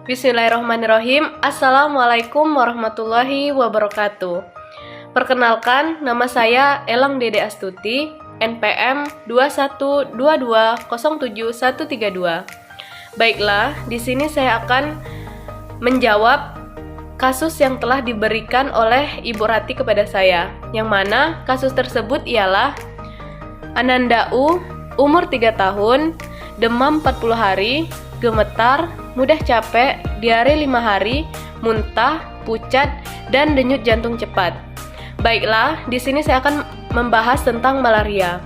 Bismillahirrahmanirrahim. Assalamualaikum warahmatullahi wabarakatuh. Perkenalkan, nama saya Elang Dede Astuti, NPM 2122071132. Baiklah, di sini saya akan menjawab kasus yang telah diberikan oleh Ibu Rati kepada saya, yang mana kasus tersebut ialah Ananda U, umur 3 tahun, demam 40 hari, gemetar, mudah capek, diare 5 hari, muntah, pucat, dan denyut jantung cepat. Baiklah, di sini saya akan membahas tentang malaria.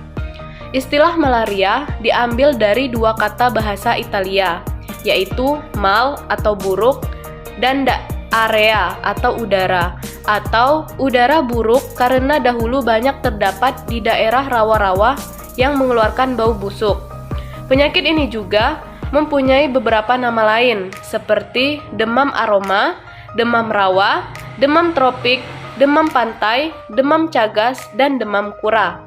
Istilah malaria diambil dari dua kata bahasa Italia, yaitu mal atau buruk dan area atau udara buruk karena dahulu banyak terdapat di daerah rawa-rawa yang mengeluarkan bau busuk. Penyakit ini juga mempunyai beberapa nama lain seperti demam aroma, demam rawa, demam tropik, demam pantai, demam cagas, dan demam kura.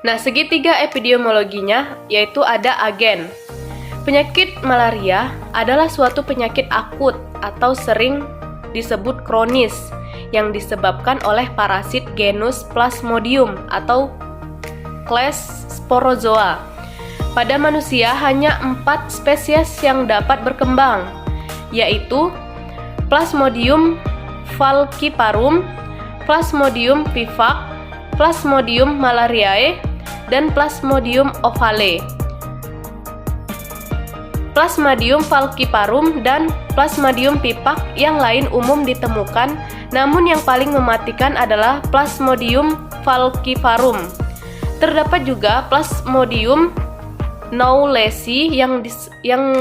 Nah, segitiga epidemiologinya yaitu ada agen. Penyakit malaria adalah suatu penyakit akut atau sering disebut kronis yang disebabkan oleh parasit genus Plasmodium atau kelas Sporozoa. Pada manusia hanya 4 spesies yang dapat berkembang, yaitu Plasmodium falciparum, Plasmodium vivax, Plasmodium malariae, dan Plasmodium ovale. Plasmodium falciparum dan Plasmodium vivax yang lain umum ditemukan, namun yang paling mematikan adalah Plasmodium falciparum. Terdapat juga Plasmodium knowlesi yang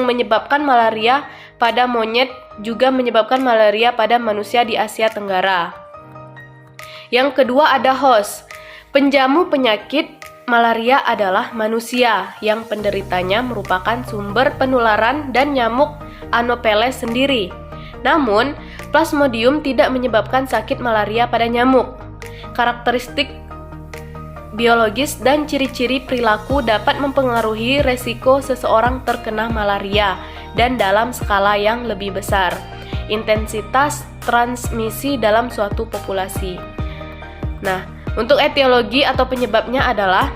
menyebabkan malaria pada monyet, juga menyebabkan malaria pada manusia di Asia Tenggara. Yang kedua ada host. Penjamu penyakit malaria adalah manusia yang penderitanya merupakan sumber penularan dan nyamuk Anopheles sendiri. Namun, Plasmodium tidak menyebabkan sakit malaria pada nyamuk. Karakteristik biologis dan ciri-ciri perilaku dapat mempengaruhi resiko seseorang terkena malaria dan dalam skala yang lebih besar. Intensitas transmisi dalam suatu populasi. Nah, untuk etiologi atau penyebabnya adalah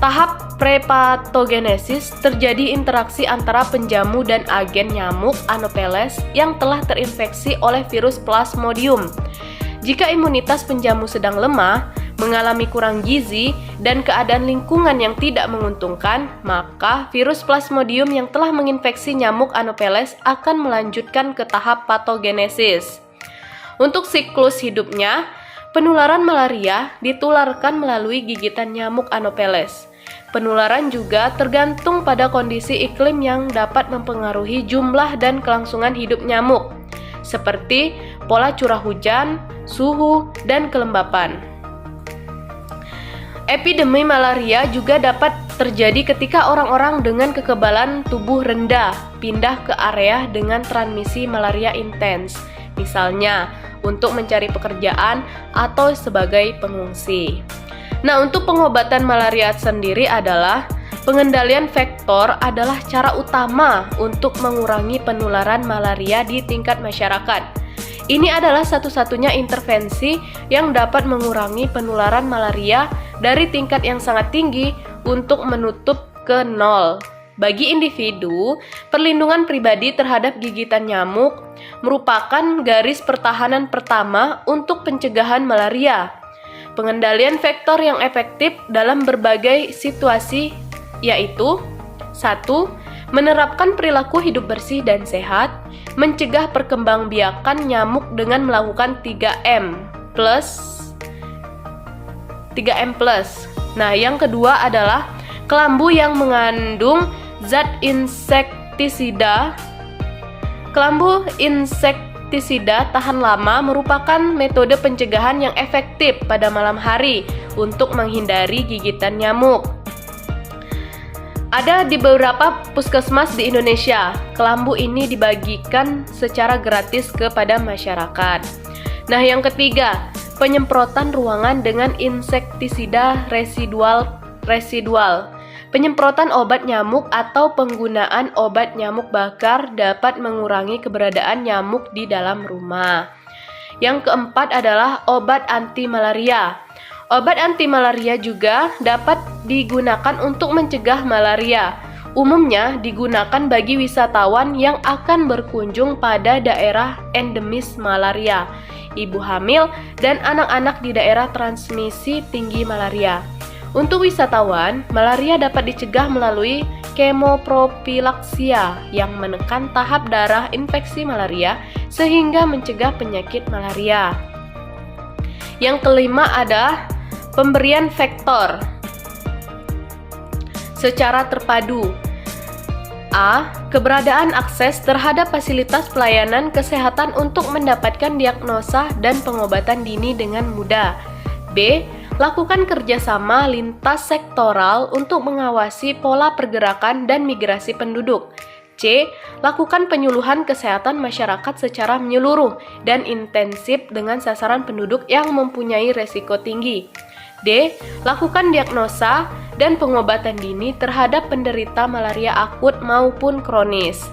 tahap prepatogenesis, terjadi interaksi antara penjamu dan agen nyamuk Anopheles yang telah terinfeksi oleh virus Plasmodium. Jika imunitas penjamu sedang lemah, mengalami kurang gizi, dan keadaan lingkungan yang tidak menguntungkan, maka virus Plasmodium yang telah menginfeksi nyamuk Anopheles akan melanjutkan ke tahap patogenesis. Untuk siklus hidupnya, penularan malaria ditularkan melalui gigitan nyamuk Anopheles. Penularan juga tergantung pada kondisi iklim yang dapat mempengaruhi jumlah dan kelangsungan hidup nyamuk, seperti pola curah hujan, suhu, dan kelembapan. Epidemi malaria juga dapat terjadi ketika orang-orang dengan kekebalan tubuh rendah pindah ke area dengan transmisi malaria intens, misalnya untuk mencari pekerjaan atau sebagai pengungsi. Nah, untuk pengobatan malaria sendiri adalah pengendalian vektor adalah cara utama untuk mengurangi penularan malaria di tingkat masyarakat. Ini adalah satu-satunya intervensi yang dapat mengurangi penularan malaria dari tingkat yang sangat tinggi untuk menutup ke nol. Bagi individu, perlindungan pribadi terhadap gigitan nyamuk merupakan garis pertahanan pertama untuk pencegahan malaria. Pengendalian vektor yang efektif dalam berbagai situasi yaitu 1. Menerapkan perilaku hidup bersih dan sehat, mencegah perkembangbiakan nyamuk dengan melakukan 3M+. Nah, yang kedua adalah kelambu yang mengandung zat insektisida. Kelambu insektisida tahan lama merupakan metode pencegahan yang efektif pada malam hari untuk menghindari gigitan nyamuk. Ada di beberapa puskesmas di Indonesia. Kelambu ini dibagikan secara gratis kepada masyarakat. Nah, yang ketiga, penyemprotan ruangan dengan insektisida residual. Penyemprotan obat nyamuk atau penggunaan obat nyamuk bakar dapat mengurangi keberadaan nyamuk di dalam rumah. Yang keempat adalah obat anti malaria. Obat anti malaria juga dapat digunakan untuk mencegah malaria. Umumnya digunakan bagi wisatawan yang akan berkunjung pada daerah endemis malaria, ibu hamil, dan anak-anak di daerah transmisi tinggi malaria. Untuk wisatawan, malaria dapat dicegah melalui kemopropilaksia yang menekan tahap darah infeksi malaria sehingga mencegah penyakit malaria. Yang kelima adalah pemberian vektor secara terpadu. A. Keberadaan akses terhadap fasilitas pelayanan kesehatan untuk mendapatkan diagnosa dan pengobatan dini dengan mudah. B. Lakukan kerjasama lintas sektoral untuk mengawasi pola pergerakan dan migrasi penduduk. C. Lakukan penyuluhan kesehatan masyarakat secara menyeluruh dan intensif dengan sasaran penduduk yang mempunyai resiko tinggi. D. Lakukan diagnosa dan pengobatan dini terhadap penderita malaria akut maupun kronis.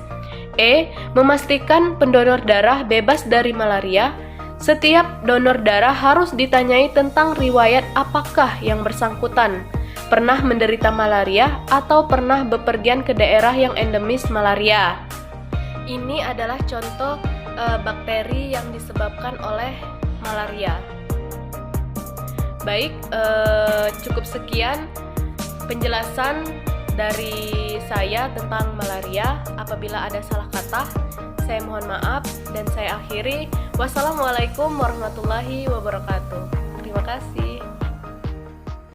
E. Memastikan pendonor darah bebas dari malaria. Setiap donor darah harus ditanyai tentang riwayat apakah yang bersangkutan pernah menderita malaria atau pernah bepergian ke daerah yang endemis malaria. Ini adalah contoh bakteri yang disebabkan oleh malaria. Baik, cukup sekian penjelasan dari saya tentang malaria. Apabila ada salah kata, saya mohon maaf dan saya akhiri. Wassalamualaikum warahmatullahi wabarakatuh. Terima kasih.